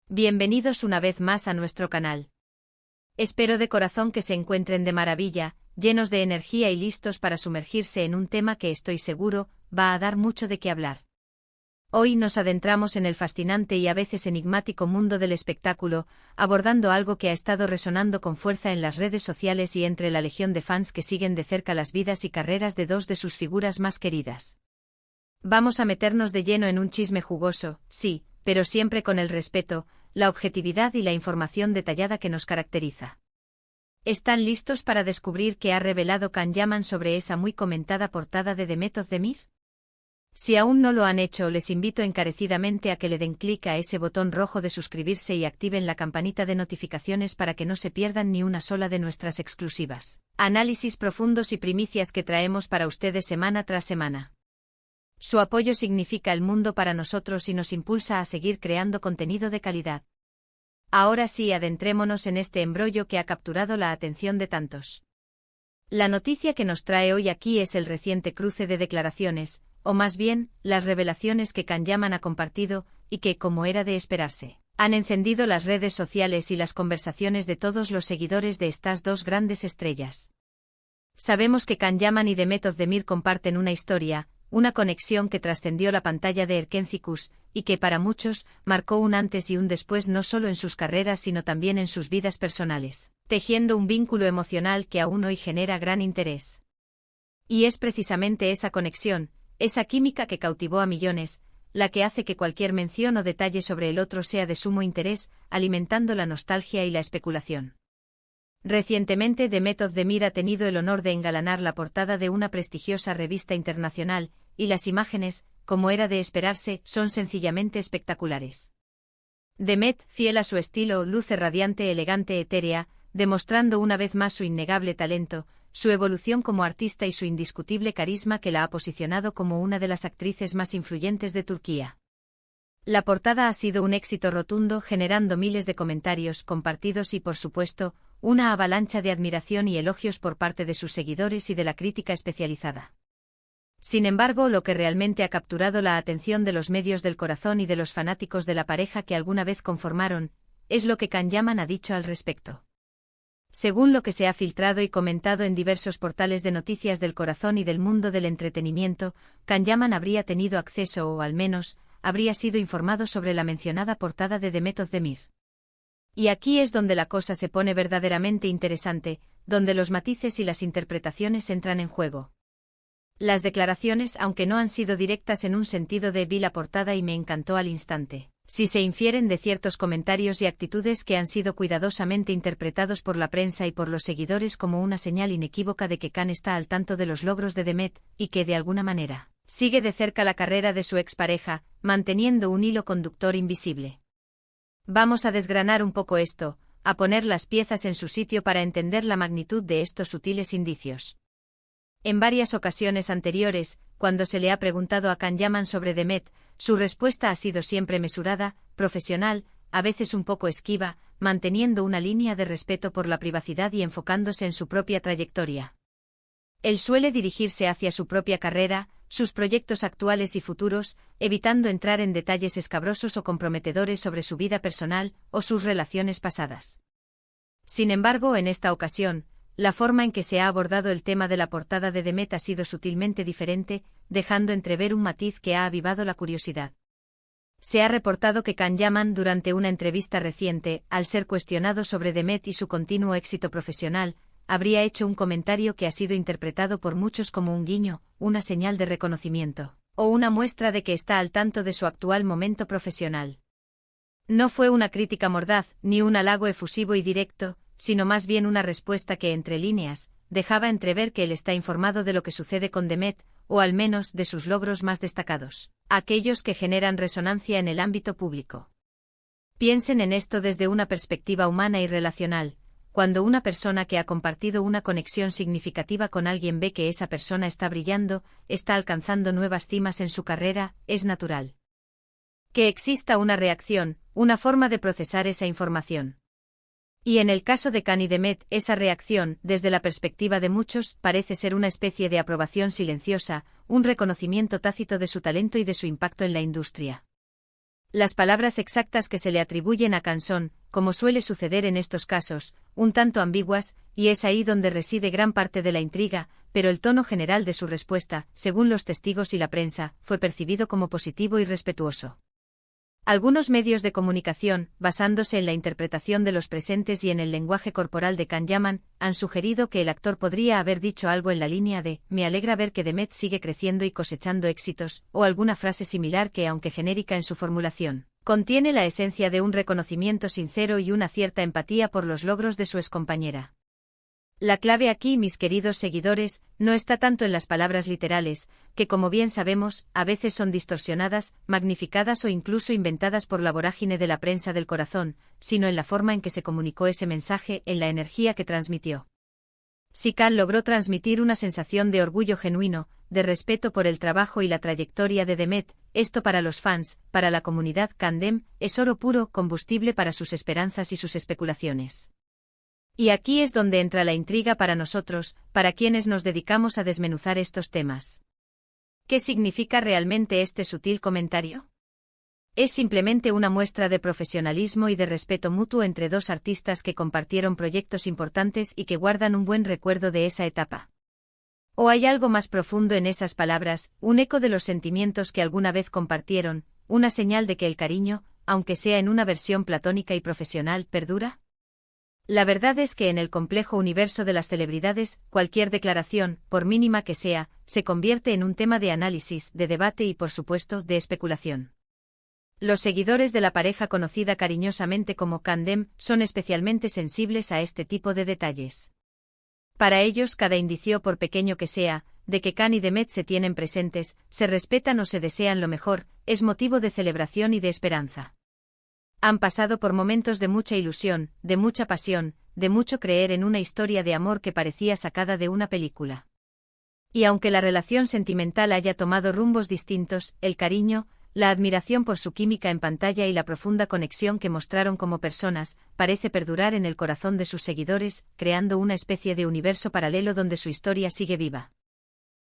Bienvenidos una vez más a nuestro canal. Espero de corazón que se encuentren de maravilla, llenos de energía y listos para sumergirse en un tema que estoy seguro va a dar mucho de qué hablar. Hoy nos adentramos en el fascinante y a veces enigmático mundo del espectáculo, abordando algo que ha estado resonando con fuerza en las redes sociales y entre la legión de fans que siguen de cerca las vidas y carreras de dos de sus figuras más queridas. Vamos a meternos de lleno en un chisme jugoso, sí, pero siempre con el respeto, la objetividad y la información detallada que nos caracteriza. ¿Están listos para descubrir qué ha revelado Can Yaman sobre esa muy comentada portada de The Met of the Mir? Si aún no lo han hecho, les invito encarecidamente a que le den clic a ese botón rojo de suscribirse y activen la campanita de notificaciones para que no se pierdan ni una sola de nuestras exclusivas análisis profundos y primicias que traemos para ustedes semana tras semana. Su apoyo significa el mundo para nosotros y nos impulsa a seguir creando contenido de calidad. Ahora sí, adentrémonos en este embrollo que ha capturado la atención de tantos. La noticia que nos trae hoy aquí es el reciente cruce de declaraciones, o más bien, las revelaciones que Can Yaman ha compartido, y que, como era de esperarse, han encendido las redes sociales y las conversaciones de todos los seguidores de estas dos grandes estrellas. Sabemos que Can Yaman y The Met of the Mir comparten una historia, una conexión que trascendió la pantalla de Erkencikus, y que para muchos marcó un antes y un después no solo en sus carreras sino también en sus vidas personales, tejiendo un vínculo emocional que aún hoy genera gran interés. Y es precisamente esa conexión, esa química que cautivó a millones, la que hace que cualquier mención o detalle sobre el otro sea de sumo interés, alimentando la nostalgia y la especulación. Recientemente The Met of the Mir ha tenido el honor de engalanar la portada de una prestigiosa revista internacional, y las imágenes, como era de esperarse, son sencillamente espectaculares. The Met, fiel a su estilo, luce radiante, elegante, etérea, demostrando una vez más su innegable talento, su evolución como artista y su indiscutible carisma que la ha posicionado como una de las actrices más influyentes de Turquía. La portada ha sido un éxito rotundo, generando miles de comentarios compartidos y, por supuesto, una avalancha de admiración y elogios por parte de sus seguidores y de la crítica especializada. Sin embargo, lo que realmente ha capturado la atención de los medios del corazón y de los fanáticos de la pareja que alguna vez conformaron, es lo que Can Yaman ha dicho al respecto. Según lo que se ha filtrado y comentado en diversos portales de noticias del corazón y del mundo del entretenimiento, Can Yaman habría tenido acceso o al menos, habría sido informado sobre la mencionada portada de The Met of the Mir. Y aquí es donde la cosa se pone verdaderamente interesante, donde los matices y las interpretaciones entran en juego. Las declaraciones, aunque no han sido directas en un sentido de vi la portada y me encantó al instante, sí se infieren de ciertos comentarios y actitudes que han sido cuidadosamente interpretados por la prensa y por los seguidores como una señal inequívoca de que Can está al tanto de los logros de The Met, y que de alguna manera sigue de cerca la carrera de su expareja, manteniendo un hilo conductor invisible. Vamos a desgranar un poco esto, a poner las piezas en su sitio para entender la magnitud de estos sutiles indicios. En varias ocasiones anteriores, cuando se le ha preguntado a Can Yaman sobre The Met, su respuesta ha sido siempre mesurada, profesional, a veces un poco esquiva, manteniendo una línea de respeto por la privacidad y enfocándose en su propia trayectoria. Él suele dirigirse hacia su propia carrera, sus proyectos actuales y futuros, evitando entrar en detalles escabrosos o comprometedores sobre su vida personal o sus relaciones pasadas. Sin embargo, en esta ocasión, la forma en que se ha abordado el tema de la portada de The Met ha sido sutilmente diferente, dejando entrever un matiz que ha avivado la curiosidad. Se ha reportado que Can Yaman, durante una entrevista reciente, al ser cuestionado sobre The Met y su continuo éxito profesional, habría hecho un comentario que ha sido interpretado por muchos como un guiño, una señal de reconocimiento, o una muestra de que está al tanto de su actual momento profesional. No fue una crítica mordaz, ni un halago efusivo y directo, sino más bien una respuesta que, entre líneas, dejaba entrever que él está informado de lo que sucede con The Met, o al menos de sus logros más destacados, aquellos que generan resonancia en el ámbito público. Piensen en esto desde una perspectiva humana y relacional. Cuando una persona que ha compartido una conexión significativa con alguien ve que esa persona está brillando, está alcanzando nuevas cimas en su carrera, es natural que exista una reacción, una forma de procesar esa información. Y en el caso de Can y The Met, esa reacción, desde la perspectiva de muchos, parece ser una especie de aprobación silenciosa, un reconocimiento tácito de su talento y de su impacto en la industria. Las palabras exactas que se le atribuyen a Khan son, como suele suceder en estos casos, un tanto ambiguas, y es ahí donde reside gran parte de la intriga, pero el tono general de su respuesta, según los testigos y la prensa, fue percibido como positivo y respetuoso. Algunos medios de comunicación, basándose en la interpretación de los presentes y en el lenguaje corporal de Can Yaman, han sugerido que el actor podría haber dicho algo en la línea de «Me alegra ver que Demet sigue creciendo y cosechando éxitos», o alguna frase similar que, aunque genérica en su formulación, contiene la esencia de un reconocimiento sincero y una cierta empatía por los logros de su excompañera. La clave aquí, mis queridos seguidores, no está tanto en las palabras literales, que como bien sabemos, a veces son distorsionadas, magnificadas o incluso inventadas por la vorágine de la prensa del corazón, sino en la forma en que se comunicó ese mensaje, en la energía que transmitió. Si Khan logró transmitir una sensación de orgullo genuino, de respeto por el trabajo y la trayectoria de Demet, esto para los fans, para la comunidad Kandem, es oro puro, combustible para sus esperanzas y sus especulaciones. Y aquí es donde entra la intriga para nosotros, para quienes nos dedicamos a desmenuzar estos temas. ¿Qué significa realmente este sutil comentario? Es simplemente una muestra de profesionalismo y de respeto mutuo entre dos artistas que compartieron proyectos importantes y que guardan un buen recuerdo de esa etapa. ¿O hay algo más profundo en esas palabras, un eco de los sentimientos que alguna vez compartieron, una señal de que el cariño, aunque sea en una versión platónica y profesional, perdura? La verdad es que en el complejo universo de las celebridades, cualquier declaración, por mínima que sea, se convierte en un tema de análisis, de debate y, por supuesto, de especulación. Los seguidores de la pareja conocida cariñosamente como Kandem son especialmente sensibles a este tipo de detalles. Para ellos, cada indicio, por pequeño que sea, de que Khan y Demet se tienen presentes, se respetan o se desean lo mejor, es motivo de celebración y de esperanza. Han pasado por momentos de mucha ilusión, de mucha pasión, de mucho creer en una historia de amor que parecía sacada de una película. Y aunque la relación sentimental haya tomado rumbos distintos, el cariño, la admiración por su química en pantalla y la profunda conexión que mostraron como personas, parece perdurar en el corazón de sus seguidores, creando una especie de universo paralelo donde su historia sigue viva.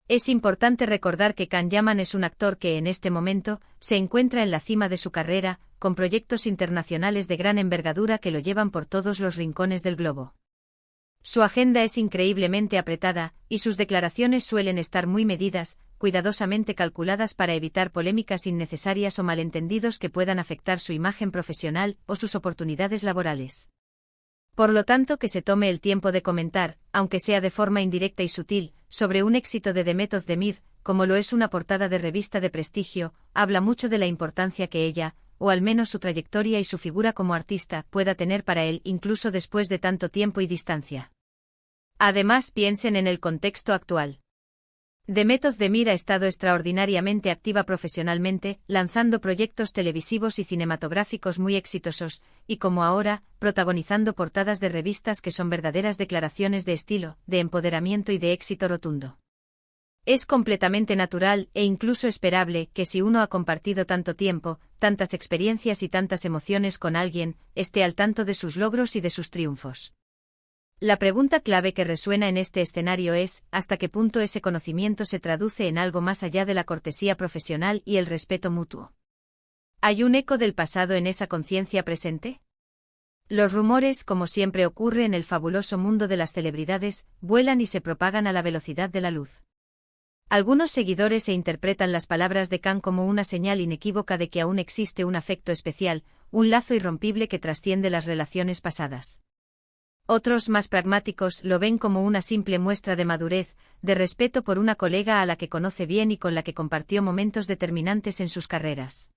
Es importante recordar que Can Yaman es un actor que en este momento se encuentra en la cima de su carrera, con proyectos internacionales de gran envergadura que lo llevan por todos los rincones del globo. Su agenda es increíblemente apretada, y sus declaraciones suelen estar muy medidas, cuidadosamente calculadas para evitar polémicas innecesarias o malentendidos que puedan afectar su imagen profesional o sus oportunidades laborales. Por lo tanto, que se tome el tiempo de comentar, aunque sea de forma indirecta y sutil, sobre un éxito de Demet Özdemir, como lo es una portada de revista de prestigio, habla mucho de la importancia que ella, o al menos su trayectoria y su figura como artista, pueda tener para él incluso después de tanto tiempo y distancia. Además, piensen en el contexto actual. Demet Özdemir ha estado extraordinariamente activa profesionalmente, lanzando proyectos televisivos y cinematográficos muy exitosos, y como ahora, protagonizando portadas de revistas que son verdaderas declaraciones de estilo, de empoderamiento y de éxito rotundo. Es completamente natural, e incluso esperable, que si uno ha compartido tanto tiempo, tantas experiencias y tantas emociones con alguien, esté al tanto de sus logros y de sus triunfos. La pregunta clave que resuena en este escenario es, ¿hasta qué punto ese conocimiento se traduce en algo más allá de la cortesía profesional y el respeto mutuo? ¿Hay un eco del pasado en esa conciencia presente? Los rumores, como siempre ocurre en el fabuloso mundo de las celebridades, vuelan y se propagan a la velocidad de la luz. Algunos seguidores se interpretan las palabras de Khan como una señal inequívoca de que aún existe un afecto especial, un lazo irrompible que trasciende las relaciones pasadas. Otros, más pragmáticos, lo ven como una simple muestra de madurez, de respeto por una colega a la que conoce bien y con la que compartió momentos determinantes en sus carreras.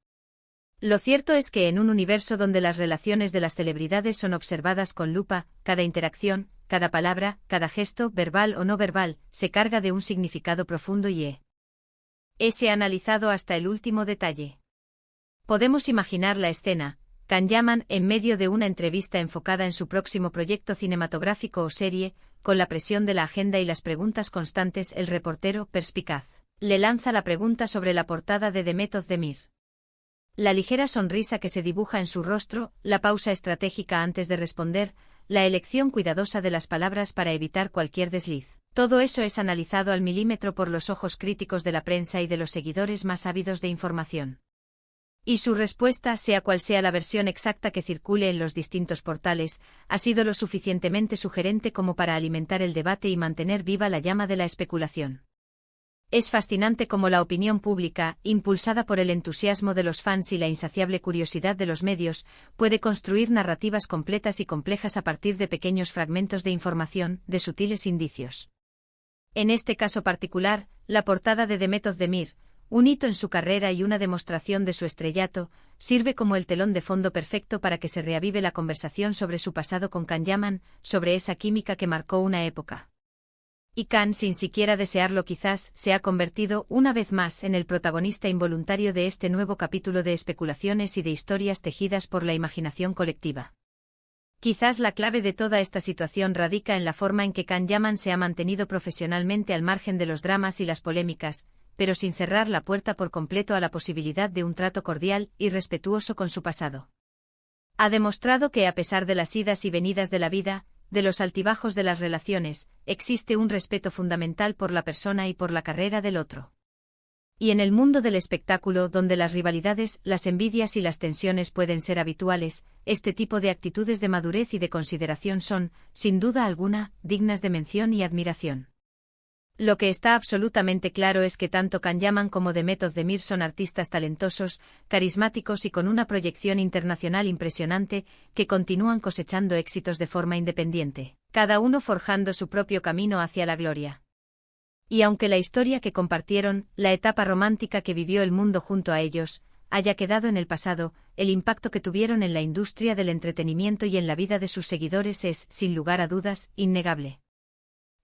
Lo cierto es que en un universo donde las relaciones de las celebridades son observadas con lupa, cada interacción, cada palabra, cada gesto, verbal o no verbal, se carga de un significado profundo y es analizado hasta el último detalle. Podemos imaginar la escena. Can Yaman, en medio de una entrevista enfocada en su próximo proyecto cinematográfico o serie, con la presión de la agenda y las preguntas constantes, el reportero, perspicaz, le lanza la pregunta sobre la portada de Demet Özdemir. La ligera sonrisa que se dibuja en su rostro, la pausa estratégica antes de responder, la elección cuidadosa de las palabras para evitar cualquier desliz. Todo eso es analizado al milímetro por los ojos críticos de la prensa y de los seguidores más ávidos de información. Y su respuesta, sea cual sea la versión exacta que circule en los distintos portales, ha sido lo suficientemente sugerente como para alimentar el debate y mantener viva la llama de la especulación. Es fascinante cómo la opinión pública, impulsada por el entusiasmo de los fans y la insaciable curiosidad de los medios, puede construir narrativas completas y complejas a partir de pequeños fragmentos de información, de sutiles indicios. En este caso particular, la portada de The Method de Mir, un hito en su carrera y una demostración de su estrellato, sirve como el telón de fondo perfecto para que se reavive la conversación sobre su pasado con Can Yaman, sobre esa química que marcó una época. Y Can, sin siquiera desearlo quizás, se ha convertido, una vez más, en el protagonista involuntario de este nuevo capítulo de especulaciones y de historias tejidas por la imaginación colectiva. Quizás la clave de toda esta situación radica en la forma en que Can Yaman se ha mantenido profesionalmente al margen de los dramas y las polémicas, pero sin cerrar la puerta por completo a la posibilidad de un trato cordial y respetuoso con su pasado. Ha demostrado que a pesar de las idas y venidas de la vida, de los altibajos de las relaciones, existe un respeto fundamental por la persona y por la carrera del otro. Y en el mundo del espectáculo, donde las rivalidades, las envidias y las tensiones pueden ser habituales, este tipo de actitudes de madurez y de consideración son, sin duda alguna, dignas de mención y admiración. Lo que está absolutamente claro es que tanto Can Yaman como The Method de Mir son artistas talentosos, carismáticos y con una proyección internacional impresionante, que continúan cosechando éxitos de forma independiente, cada uno forjando su propio camino hacia la gloria. Y aunque la historia que compartieron, la etapa romántica que vivió el mundo junto a ellos, haya quedado en el pasado, el impacto que tuvieron en la industria del entretenimiento y en la vida de sus seguidores es, sin lugar a dudas, innegable.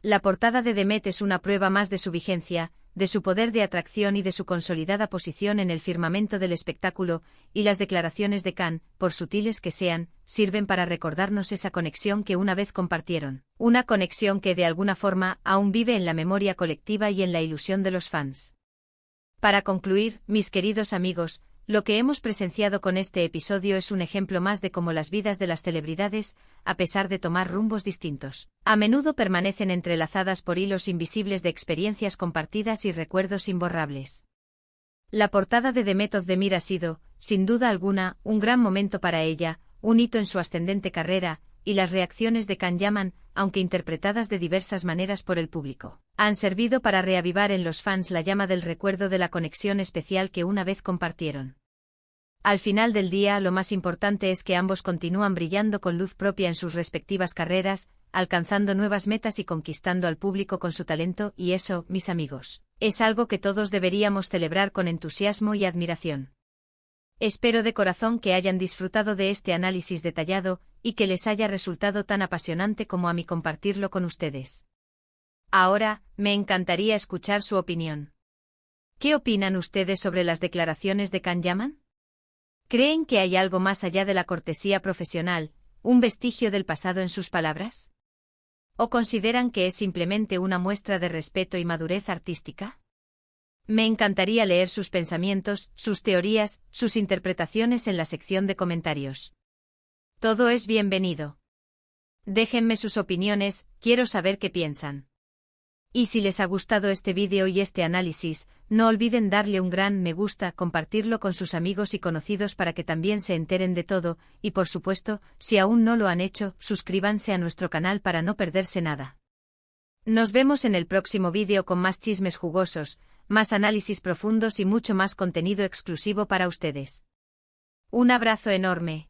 La portada de The Met es una prueba más de su vigencia, de su poder de atracción y de su consolidada posición en el firmamento del espectáculo, y las declaraciones de Can, por sutiles que sean, sirven para recordarnos esa conexión que una vez compartieron, una conexión que de alguna forma aún vive en la memoria colectiva y en la ilusión de los fans. Para concluir, mis queridos amigos, lo que hemos presenciado con este episodio es un ejemplo más de cómo las vidas de las celebridades, a pesar de tomar rumbos distintos, a menudo permanecen entrelazadas por hilos invisibles de experiencias compartidas y recuerdos imborrables. La portada de The Method de Mir ha sido, sin duda alguna, un gran momento para ella, un hito en su ascendente carrera, y las reacciones de Can Yaman, aunque interpretadas de diversas maneras por el público, han servido para reavivar en los fans la llama del recuerdo de la conexión especial que una vez compartieron. Al final del día, lo más importante es que ambos continúan brillando con luz propia en sus respectivas carreras, alcanzando nuevas metas y conquistando al público con su talento, y eso, mis amigos, es algo que todos deberíamos celebrar con entusiasmo y admiración. Espero de corazón que hayan disfrutado de este análisis detallado, y que les haya resultado tan apasionante como a mí compartirlo con ustedes. Ahora, me encantaría escuchar su opinión. ¿Qué opinan ustedes sobre las declaraciones de Can Yaman? ¿Creen que hay algo más allá de la cortesía profesional, un vestigio del pasado en sus palabras? ¿O consideran que es simplemente una muestra de respeto y madurez artística? Me encantaría leer sus pensamientos, sus teorías, sus interpretaciones en la sección de comentarios. Todo es bienvenido. Déjenme sus opiniones, quiero saber qué piensan. Y si les ha gustado este vídeo y este análisis, no olviden darle un gran me gusta, compartirlo con sus amigos y conocidos para que también se enteren de todo, y por supuesto, si aún no lo han hecho, suscríbanse a nuestro canal para no perderse nada. Nos vemos en el próximo vídeo con más chismes jugosos, más análisis profundos y mucho más contenido exclusivo para ustedes. Un abrazo enorme.